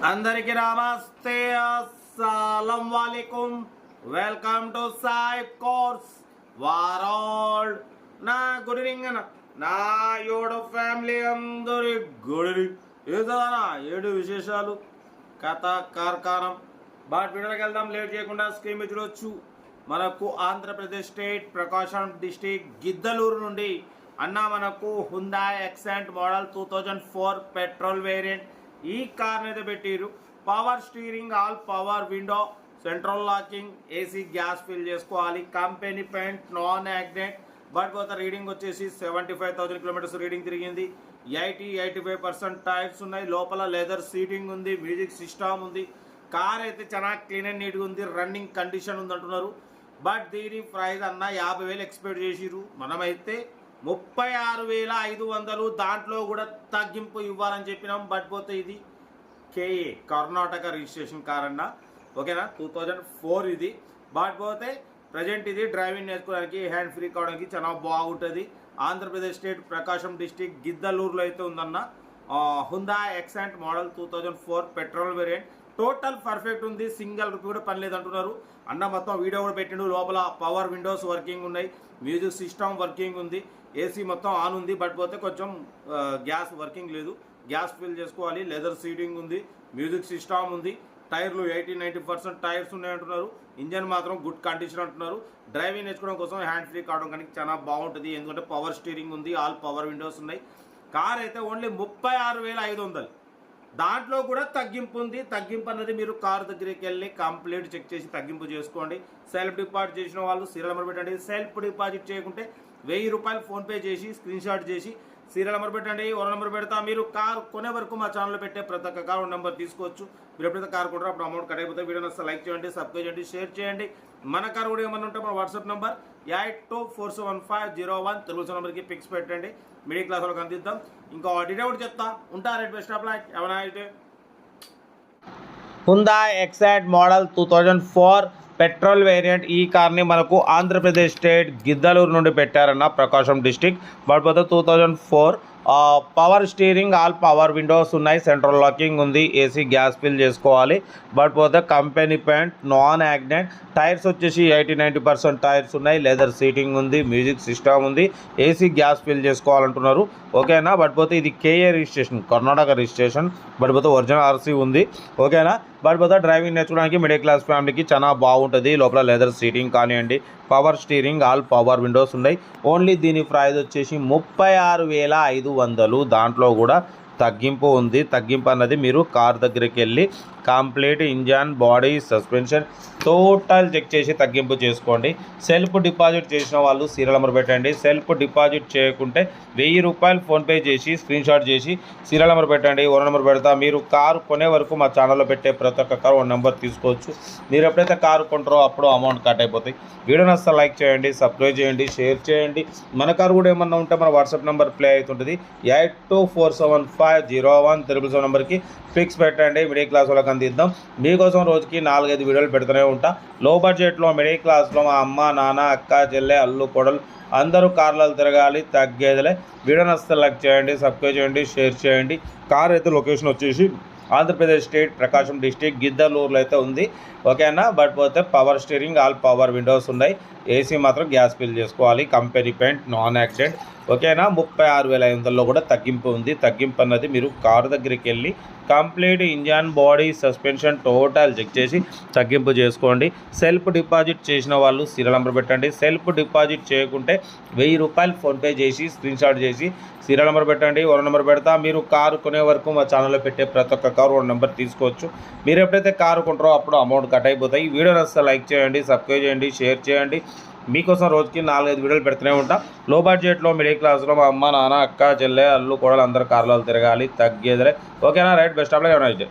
అందరికీ నమస్తే, అస్సలం వాలేకుం. Welcome to Sai cars world. నా గుడ్ ఈవినింగ్ అన్న, నా యోడ ఫ్యామిలీ అందరి గుడ్ ఈవినింగ్. ఏదన్నా ఏడు విశేషాలు కథ కార్ఖానం బట్ వీడియోకి వెళ్దాం. లేట్ చేయకుండా స్క్రీన్ మీద చూడవచ్చు. మనకు ఆంధ్రప్రదేశ్ స్టేట్ ప్రకాశం డిస్టిక్ గిద్దలూరు నుండి అన్న మనకు Hyundai Xcent model 2004 petrol variant ఈ కార్ అయితే పెట్టిరు. Power steering, all power window, central locking, AC, gas fill చేసుకోవాలి. Company paint, non accident. But కొంత రీడింగ్ వచ్చేసి 75,000 కిలోమీటర్స్ రీడింగ్ తిరిగింది. 85% టైర్స్ ఉన్నాయి. లోపల లెదర్ సీటింగ్ ఉంది, మ్యూజిక్ సిస్టమ్ ఉంది. కార్ అయితే చాలా క్లీన్ అండ్ నీట్గా ఉంది, రన్నింగ్ కండిషన్ ఉంది అంటున్నారు. బట్ దీని ప్రైస్ అన్న 50,000 ఎక్స్పెక్ట్ చేసిరు. మనమైతే 36,500 దాంట్లో కూడా తగ్గింపు ఇవ్వాలని చెప్పినాం. బట్ పోతే ఇది కేఏ కర్ణాటక రిజిస్ట్రేషన్ కార్ అన్న, ఓకేనా. 2004 ఇది. బట్ పోతే ప్రజెంట్ ఇది డ్రైవింగ్ నేర్చుకోవడానికి, హ్యాండ్ ఫ్రీ కావడానికి చాలా బాగుంటుంది. ఆంధ్రప్రదేశ్ స్టేట్ ప్రకాశం డిస్టిక్ గిద్దలూరులో అయితే ఉందన్న. Hyundai Xcent model 2004 petrol variant. Total perfect ఉంది, సింగిల్ రూపీ కూడా పని లేదంటున్నారు అన్న. మొత్తం వీడియో కూడా పెట్టిండు. లోపల పవర్ విండోస్ వర్కింగ్ ఉన్నాయి, మ్యూజిక్ సిస్టమ్ వర్కింగ్ ఉంది, ఏసీ మొత్తం ఆన్ ఉంది. బట్ పోతే కొంచెం గ్యాస్ వర్కింగ్ లేదు, గ్యాస్ ఫిల్ చేసుకోవాలి. లెదర్ సీటింగ్ ఉంది, మ్యూజిక్ సిస్టమ్ ఉంది. టైర్లు 80-90% టైర్స్ ఉన్నాయి అంటున్నారు. ఇంజన్ మాత్రం గుడ్ కండిషన్ అంటున్నారు. డ్రైవింగ్ నేర్చుకోవడం కోసం, హ్యాండ్ ఫ్రీ కావడం కానీ చాలా బాగుంటుంది. ఎందుకంటే పవర్ స్టీరింగ్ ఉంది, ఆల్ పవర్ విండోస్ ఉన్నాయి. కార్ అయితే ఓన్లీ 36,500. దాంట్లో కూడా తగ్గింపు ఉంది. తగ్గింపు అన్నది మీరు కార్ దగ్గరికి వెళ్ళి కంప్లీట్ చెక్ చేసి తగ్గింపు చేసుకోండి. సెల్ఫ్ డిపాజిట్ చేసిన వాళ్ళు సీరియల్ నెంబర్ పెట్టండి. సెల్ఫ్ డిపాజిట్ చేయకుంటే 1000 రూపాయలు ఫోన్పే చేసి స్క్రీన్ షాట్ చేసి సీరియల్ నెంబర్ పెట్టండి. ఓ నెంబర్ పెడతా. మీరు కార్ కొనే వరకు మా ఛానల్లో పెట్టే ప్రతి ఒక్క కార్ నెంబర్ తీసుకోవచ్చు. మీరు ఎప్పుడైతే కార్ కొంటారో అప్పుడు అమౌంట్ కట్ అయిపోతే. వీడియో నచ్చితే లైక్ చేయండి, సబ్స్క్రైబ్ చేయండి, షేర్ చేయండి. మన కార్ కూడా ఏమన్నా ఉంటే మన వాట్సాప్ నెంబర్ 82475013 నెంబర్కి పిక్స్ పెట్టండి. మిడిల్ క్లాస్ వాళ్ళకి అందిద్దాం. ఇంకా డీటెయిల్ కూడా చెప్తా ఉంటా. Rate best of like. ఏమైనా అయితే హుందాయ్ ఎక్సెంట్ మోడల్ 2004 పెట్రోల్ వేరియంట్. ఈ కార్ని మనకు ఆంధ్రప్రదేశ్ స్టేట్ గిద్దలూరు నుండి పెట్టారన్న, ప్రకాశం డిస్టిక్. బట్ పోతే 2004 power steering, all power windows ఉన్నాయి, సెంట్రల్ లాకింగ్ ఉంది, ఏసీ, గ్యాస్ ఫిల్ చేసుకోవాలి. బట్ పోతే company paint, non accident. Tyres వచ్చేసి 80-90% టైర్స్ ఉన్నాయి, లెదర్ సీటింగ్ ఉంది, మ్యూజిక్ సిస్టమ్ ఉంది, ఏసీ, గ్యాస్ ఫిల్ చేసుకోవాలంటున్నారు, ఓకేనా. బట్ పోతే ఇది KA registration, Karnataka registration. But పోతే ఒరిజినల్ ఆర్సీ ఉంది, ఓకేనా. బట్ పోతే డ్రైవింగ్ నేర్చుకోవడానికి మిడిల్ క్లాస్ ఫ్యామిలీకి చాలా బాగుంటుంది. లోపల లెదర్ సీటింగ్ కానివ్వండి, power steering, all power windows ఉన్నాయి. ఓన్లీ దీని ప్రైస్ వచ్చేసి 36,500. దాంట్లో కూడా తగ్గింపు ఉంది. తగ్గింపు అన్నది మీరు కార్ దగ్గరికి వెళ్ళి complete engine, body, suspension total check చేసి తగ్గింపు చేసుకోండి. సెల్ఫ్ డిపాజిట్ చేసిన వాళ్ళు సీరియల్ నెంబర్ పెట్టండి. సెల్ఫ్ డిపాజిట్ చేయకుంటే 1000 రూపాయలు ఫోన్పే చేసి స్క్రీన్ షాట్ చేసి సీరియల్ నెంబర్ పెట్టండి. ఓ నెంబర్ పెడతా. మీరు కారు కొనే వరకు మా ఛానల్లో పెట్టే ప్రతి ఒక్క కారు ఓ నెంబర్ తీసుకోవచ్చు. మీరు ఎప్పుడైతే కారు కొంటారో అప్పుడు అమౌంట్ కట్ అయిపోతాయి. వీడియో నచ్చితే లైక్ చేయండి, సబ్స్క్రైబ్ చేయండి, షేర్ చేయండి. మన కారు కూడా ఏమన్నా ఉంటే మన వాట్సాప్ నెంబర్ ప్లే అవుతుంటుంది. 82475013 నెంబర్కి పిక్స్ పెట్టండి. మిడిల్ క్లాస్ వాళ్ళకి అందిద్దాం. మీకోసం రోజుకి 4-5 వీడియోలు పెడుతూనే ఉంటా. లో బడ్జెట్లో మిడిల్ క్లాస్లో మా అమ్మ, నాన్న, అక్క, చెల్లె, అల్లు, కొడలు అందరూ కార్లలో తిరగాలి, తగ్గేదిలే. వీడియో నచ్చితే లైక్ చేయండి, సబ్స్క్రైబ్ చేయండి, షేర్ చేయండి. కార్ అయితే లొకేషన్ వచ్చేసి ఆంధ్రప్రదేశ్ స్టేట్ ప్రకాశం డిస్టిక్ గిద్దలూరులో అయితే ఉంది, ఓకేనా. బట్ పోతే power steering, all power windows ఉన్నాయి, ఏసీ మాత్రం గ్యాస్ ఫిల్ చేసుకోవాలి. కంపెనీ పెయింట్, నాన్ యాక్సిడెంట్, ఓకేనా. 36,500లో కూడా తగ్గింపు ఉంది. తగ్గింపు అన్నది మీరు కారు దగ్గరికి వెళ్ళి complete engine, body, suspension total check చేసి తగ్గింపు చేసుకోండి. సెల్ఫ్ డిపాజిట్ చేసిన వాళ్ళు సీరియల్ నెంబర్ పెట్టండి. సెల్ఫ్ డిపాజిట్ చేయకుంటే 1000 రూపాయలు ఫోన్పే చేసి స్క్రీన్ షాట్ చేసి సీరియల్ నెంబర్ పెట్టండి. ఓ నెంబర్ పెడతా. మీరు కారు కొనే వరకు మా ఛానల్లో పెట్టే ప్రతి ఒక్క కారు ఓ నెంబర్ తీసుకోవచ్చు. మీరు ఎప్పుడైతే కారు కొంటారో అప్పుడు అమౌంట్ కట్ అయిపోతాయి. వీడియో నచ్చితే లైక్ చేయండి, సబ్స్క్రైబ్ చేయండి, షేర్ చేయండి. మీకోసం రోజుకి 4-5 వీడియోలు పెడుతూనే ఉంటాం. లో బడ్జెట్లో మిడిల్ క్లాస్లో మా అమ్మ, నాన్న, అక్క, చెల్లె, అల్లు, కోడలు అందరూ కార్లలో తిరగాలి, తగ్గేదిలే, ఓకేనా. Right, best of luck.